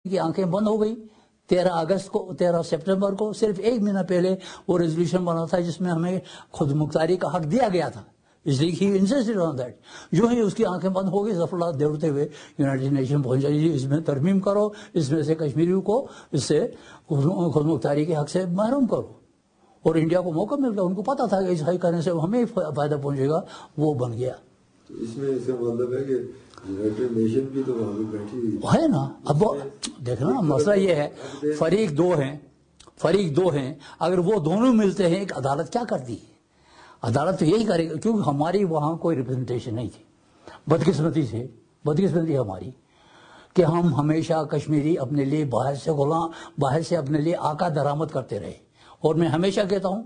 की आंखें बंद हो गई 13 सितंबर को। सिर्फ एक महीना पहले वो रेजोल्यूशन बना था जिसमें हमें खुद मुख्तारी का हक दिया गया था, इसलिए ही इंसिस्टेड ऑन दैट। जो ही उसकी आंखें बंद हो गई, जफरल्लाह दौड़ते हुए यूनाइटेड नेशन पहुंच जाइए, इसमें तरमीम करो, इसमें से कश्मीरियों को इससे खुद मुख्तारी के हक से महरूम करो। और इंडिया को मौका मिल गया, उनको पता था कि इस हक करने से हमें फायदा पहुंचेगा, वो बन गया। तो इसमें इसका मतलब है कि यूनाइटेड नेशन भी तो वहां पे बैठी हुई है ना। अब देखना मसला ये है, फरीक दो हैं, अगर वो दोनों मिलते हैं, एक अदालत क्या करती है? अदालत तो यही करेगी, क्योंकि हमारी वहां कोई रिप्रेजेंटेशन नहीं थी। बदकिस्मती हमारी कि हम हमेशा कश्मीरी अपने लिए बाहर से अपने लिए आका दरामद करते रहे। और मैं हमेशा कहता हूं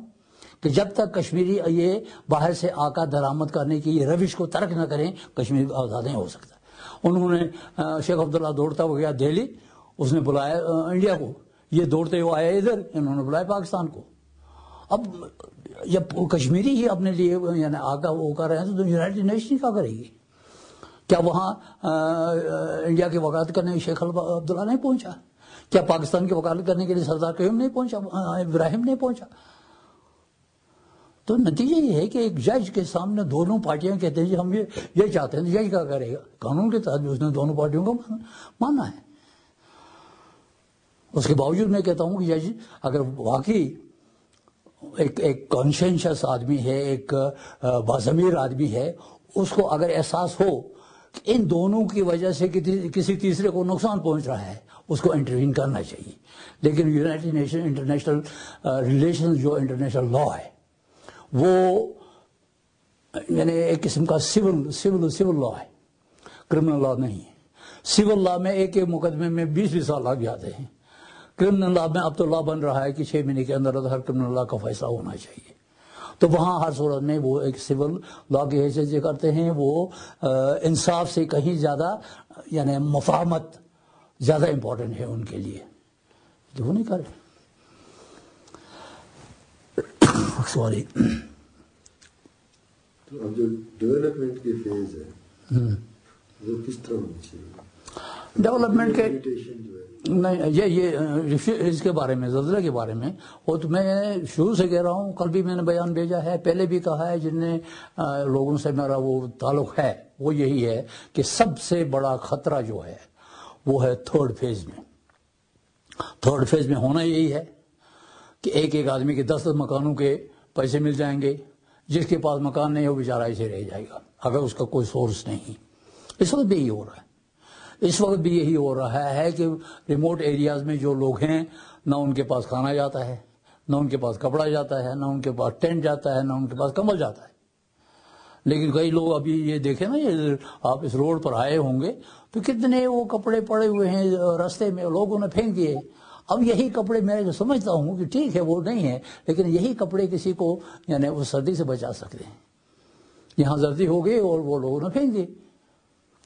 कि जब तक कश्मीरी ये बाहर से आका दरामद करने की ये रविश को तर्क न करें, कश्मीर आज़ाद नहीं हो सकता। उन्होंने शेख अब्दुल्ला दौड़ता हुआ गया दिल्ली, उसने बुलाया इंडिया को, ये दौड़ते हुए आया इधर, इन्होंने बुलाया पाकिस्तान को। अब जब कश्मीरी ही अपने लिए यानी आका वो कर रहे हैं तो यूनाइटेड नेशन क्या करेगी? क्या वहां इंडिया की वकालत करने शेख अब्दुल्ला नहीं पहुंचा? क्या पाकिस्तान की वकालत करने के लिए सरदार कयूम नहीं पहुंचा, इब्राहिम नहीं पहुंचा? तो नतीजा ये है कि एक जज के सामने दोनों पार्टियां कहते हैं जी हम ये चाहते हैं, जज क्या करेगा? कानून के तहत उसने दोनों पार्टियों को मानना है। उसके बावजूद मैं कहता हूं कि जज अगर वाकई एक कॉन्शियस आदमी है, एक बाज़मीर आदमी है, उसको अगर एहसास हो कि इन दोनों की वजह से किसी तीसरे को नुकसान पहुंच रहा है, उसको इंटरवीन करना चाहिए। लेकिन यूनाइटेड नेशन इंटरनेशनल रिलेशंस जो इंटरनेशनल लॉ है वो यानी एक किस्म का सिविल लॉ है, क्रिमिनल लॉ नहीं है। सिविल लॉ में एक मुकदमे में 20 साल लग जाते हैं। क्रिमिनल लॉ में अब तो लॉ बन रहा है कि 6 महीने के अंदर हर क्रिमिनल लॉ का फैसला होना चाहिए। तो वहाँ हर सूरत में वो एक सिविल लॉ की हैसियत से करते हैं, वो इंसाफ से कहीं ज़्यादा यानी मुफाहमत ज़्यादा इम्पोर्टेंट है उनके लिए, तो वो नहीं कर रहे। सॉरी। तो अब जो डेवलपमेंट की फेज है वो किस तरह होनी चाहिए? डेवलपमेंट के जो है नहीं, ये इसके बारे में, ज़लज़ले के बारे में, वो तो मैं शुरू से कह रहा हूँ, कल भी मैंने बयान भेजा है, पहले भी कहा है, जिनने लोगों से मेरा वो ताल्लुक है वो यही है कि सबसे बड़ा खतरा जो है वो है थर्ड फेज में। थर्ड फेज में होना यही है कि एक आदमी के 10 मकानों के पैसे मिल जाएंगे, जिसके पास मकान नहीं हो बेचारा ऐसे रह जाएगा अगर उसका कोई सोर्स नहीं। इस वक्त भी यही हो रहा है, इस वक्त भी यही हो रहा है कि रिमोट एरियाज में जो लोग हैं, ना उनके पास खाना जाता है, ना उनके पास कपड़ा जाता है, ना उनके पास टेंट जाता है, ना उनके पास कंबल जाता है। लेकिन कई लोग अभी ये देखें ना, ये आप इस रोड पर आए होंगे तो कितने वो कपड़े पड़े हुए हैं रास्ते में, लोगों ने फेंक दिए। अब यही कपड़े, मैं जो समझता हूँ कि ठीक है वो नहीं है, लेकिन यही कपड़े किसी को यानी वो सर्दी से बचा सकते हैं। यहाँ सर्दी हो गई और वो लोगों ने फेंक दिए।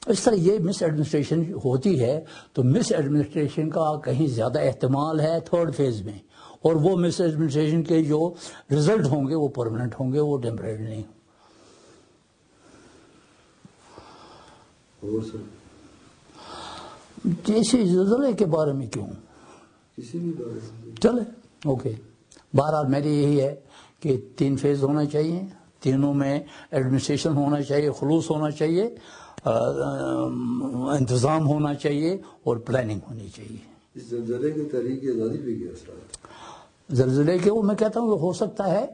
इस तरह ये मिस एडमिनिस्ट्रेशन होती है। तो मिस एडमिनिस्ट्रेशन का कहीं ज़्यादा एहतमाल है थर्ड फेज में, और वो मिस एडमिनिस्ट्रेशन के जो रिजल्ट होंगे वो परमानेंट होंगे, वो टेम्परेरी नहीं। जैसे ज़लज़ले के बारे में क्यों, किसी भी बारे में चले ओके। बहरहाल मेरी यही है कि 3 फेज होना चाहिए, तीनों में एडमिनिस्ट्रेशन होना चाहिए, खुलूस होना चाहिए, इंतज़ाम होना चाहिए और प्लानिंग होनी चाहिए। इस ज़लज़ले के तहरीक आज़ादी पे क्या असर है? ज़लज़ले के वो मैं कहता हूँ हो सकता है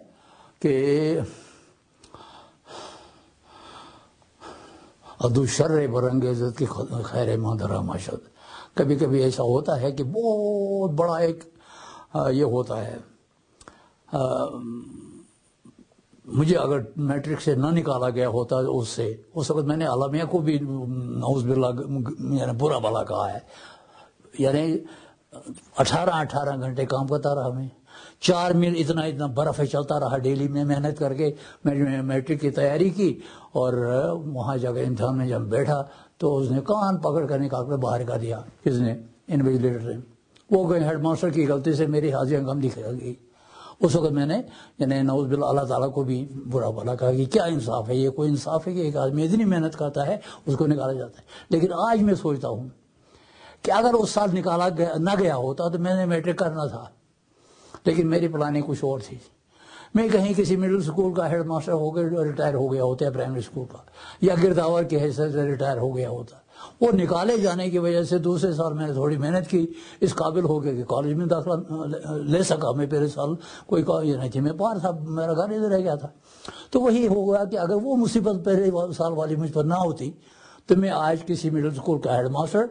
कि अदु शर्र बरंगेज़त की खैर मादरा माशद। कभी कभी ऐसा होता है कि बहुत बड़ा एक ये होता है, मुझे अगर मैट्रिक से ना निकाला गया होता उससे, उस वक्त मैंने आलमिया को भी नौज़ बिल्ला यानी बुरा भला कहा है। यानी 18 घंटे काम करता रहा मैं, 4 मील इतना बर्फ है चलता रहा डेली में, मेहनत करके मैंने मैट्रिक की तैयारी की। और वहाँ जाकर इम्तिहान में जब बैठा तो उसने कान पकड़ कर निकाल कर बाहर कर दिया। किसने? इन्विजिलेटर ने। वो गए हेडमास्टर की गलती से मेरी हाजिरी कम दिख गई। उस वक्त मैंने यानी नौज़ बिल्ला अल्लाह ताला को भी बुरा भला कहा कि क्या इंसाफ है, ये कोई इंसाफ है कि एक आदमी इतनी मेहनत करता है उसको निकाला जाता है। लेकिन आज मैं सोचता हूँ کہ اگر اس سال نکالا نہ گیا ہوتا تو میں نے میٹرک کرنا تھا، لیکن میری پلاننگ کچھ اور تھی. میں کہیں کسی مڈل اسکول کا ہیڈ ماسٹر ہو کے ریٹائر ہو گیا ہوتا ہے، پرائمری اسکول کا، یا گرداور کی حیثیت سے ریٹائر ہو گیا ہوتا. وہ نکالے جانے کی وجہ سے دوسرے سال میں نے تھوڑی محنت کی، اس قابل ہو گیا کہ کالج میں داخلہ لے سکا. میں پہلے سال کوئی یہ نہیں تھی، میں باہر تھا، میرا گھر ادھر رہ گیا تھا. تو وہی ہو گیا کہ اگر وہ مصیبت پہلے سال والی مجھ پر نہ ہوتی تو میں آج کسی مڈل اسکول کا ہیڈ ماسٹر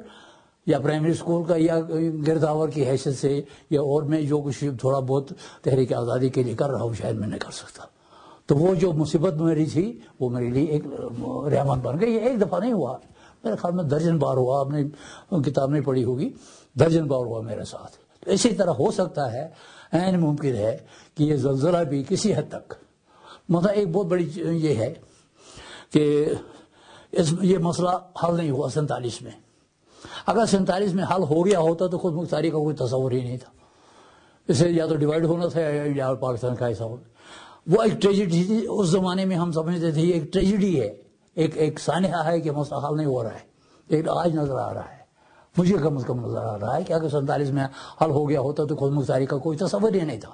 یا پرائمری اسکول کا یا گرداور کی حیثیت سے یا اور میں جو کچھ تھوڑا بہت تحریک آزادی کے لیے کر رہا ہوں شاید میں نہیں کر سکتا. تو وہ جو مصیبت میری تھی وہ میرے لیے ایک رحمت بن گئی. یہ ایک دفعہ نہیں ہوا، میرے خیال میں درجن بار ہوا. آپ نے کتاب نہیں پڑھی ہوگی، درجن بار ہوا میرے ساتھ. تو اسی طرح ہو سکتا ہے، عین ممکن ہے کہ یہ زلزلہ بھی کسی حد تک، مطلب ایک بہت بڑی یہ ہے کہ یہ مسئلہ حل نہیں ہوا 47 میں. اگر 47 میں حل ہو گیا ہوتا تو خود مختاری کا کوئی تصور ہی نہیں تھا. اسے یا تو ڈیوائڈ ہونا تھا یا پاکستان کا حصہ ہونا. وہ ایک ٹریجڈی تھی اس زمانے میں، ہم سمجھتے تھے یہ ایک ٹریجڈی ہے، ایک سانحہ ہے کہ مسئلہ حل نہیں ہو رہا ہے. لیکن آج نظر آ رہا ہے، مجھے کم از کم نظر آ رہا ہے کہ اگر 47 میں حل ہو گیا ہوتا تو خود مختاری کا کوئی تصور ہی نہیں تھا.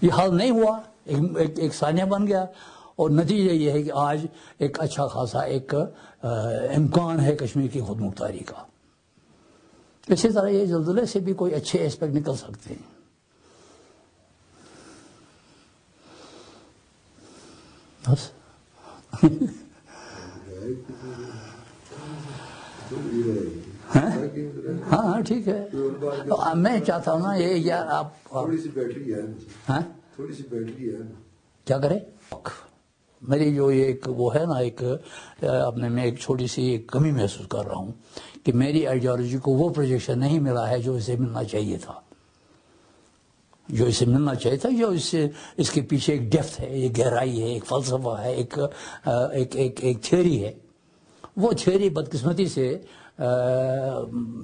یہ حل نہیں ہوا، ایک سانحہ بن گیا، اور نتیجہ یہ ہے کہ آج ایک اچھا خاصا ایک امکان ہے کشمیر کی خود مختاری کا. اسی طرح یہ زلزلے سے بھی کوئی اچھے ایسپیکٹ نکل سکتے ہیں. بس ہاں ٹھیک ہے. میں چاہتا ہوں نا یہ یار آپ تھوڑی سی بیٹری ہے، تھوڑی سی بیٹری ہے، کیا کرے. میری جو یہ ایک وہ ہے نا ایک اپنے میں ایک چھوٹی سی ایک کمی محسوس کر رہا ہوں کہ میری آئیڈیالوجی کو وہ پروجیکشن نہیں ملا ہے جو اسے ملنا چاہیے تھا، جو اسے ملنا چاہیے تھا. جو اس کے پیچھے ایک ڈیپتھ ہے، ایک گہرائی ہے، ایک فلسفہ ہے، ایک تھیوری ہے. وہ تھیوری بدقسمتی سے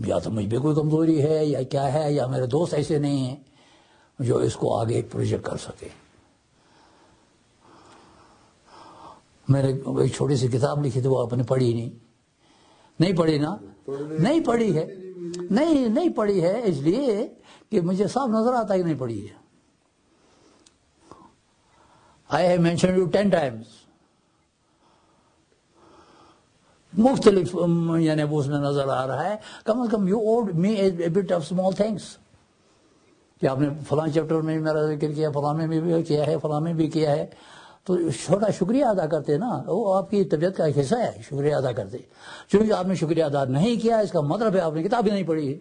یا تو مجھ پہ کوئی کمزوری ہے یا کیا ہے، یا میرے دوست ایسے نہیں ہیں جو اس کو آگے پروجیکٹ کر سکے. میں نے ایک چھوٹی سی کتاب لکھی تھی، وہ آپ نے پڑھی نہیں پڑھی نا؟ نہیں پڑھی ہے، نہیں پڑھی ہے اس لیے کہ مجھے صاف نظر آتا ہی نہیں پڑھی ہے. I have mentioned you 10 times. مختلف یعنی وہ اس میں نظر آ رہا ہے. کم از کم you owed me a bit of small things. کہ آپ نے فلاں چیپٹر میں میرا ذکر کیا، فلاں میں بھی کیا ہے، فلاں میں بھی کیا ہے. تو چھوٹا شکریہ ادا کرتے نا، وہ آپ کی طبیعت کا ایک حصہ ہے شکریہ ادا کرتے. چونکہ آپ نے شکریہ ادا نہیں کیا اس کا مطلب ہے آپ نے کتاب ہی نہیں پڑھی ہے.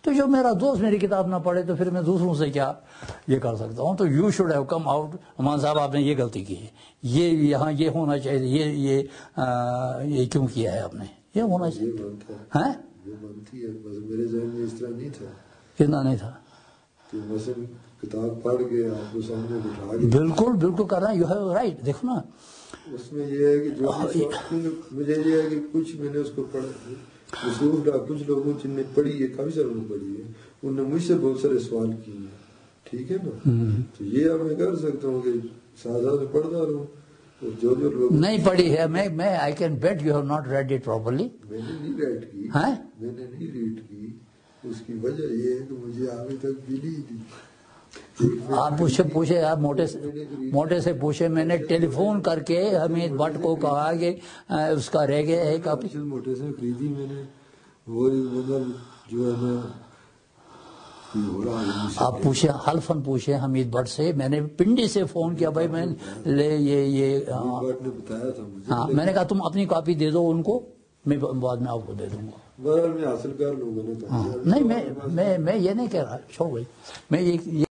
تو جو میرا دوست میری کتاب نہ پڑھے تو پھر میں دوسروں سے کیا یہ کر سکتا ہوں. تو you should have come out, امان صاحب آپ نے یہ غلطی کی ہے، یہ یہاں یہ ہونا چاہیے، یہ کیوں کیا ہے آپ نے، یہ ہونا چاہیے. ہاں میرے ذہن میں اس طرح نہیں تھا. کتنا نہیں تھا؟ کتاب پڑھ کے آپ کو سامنے بٹھا کے بالکل کر رہا ہے. You have right. دیکھو نا اس میں یہ ہے کہ جو مجھے یہ ہے کہ کچھ میں نے اس کو پڑھا، کچھ لوگوں جن نے پڑھی ہے، کافی ساروں نے پڑھی ہے، انہوں نے مجھ سے بہت سارے سوال کیے ہیں. ٹھیک ہے نا؟ تو یہ اب میں کر سکتا ہوں کہ ساتھ میں پڑھتا رہوں. جو لوگ نہیں پڑھی ہے، میں I can bet you have not read it properly. میں نے نہیں ریڈ کی، میں نے نہیں ریڈ کی. اس کی وجہ یہ ہے کہ مجھے آگے تک ملی نہیں. آپ پوچھے آپ موٹے سے پوچھے. میں نے ٹیلی فون کر کے حمید بٹ کو کہا کہ اس کا رہ گیا ہے کاپی. موٹے سے خریدی میں نے، وہی مطلب جو ہے نا آپ پوچھے حلفن پوچھے حمید بٹ سے. میں نے پنڈی سے فون کیا بھائی میں یہ بٹ نے بتایا تھا مجھے. ہاں میں نے کہا تم اپنی کاپی دے دو ان کو، میں بعد میں آپ کو دے دوں گا. بہرحال میں حاصل کر لوں گا. نہیں میں یہ نہیں کہہ رہا، چھوڑ بھائی. میں یہ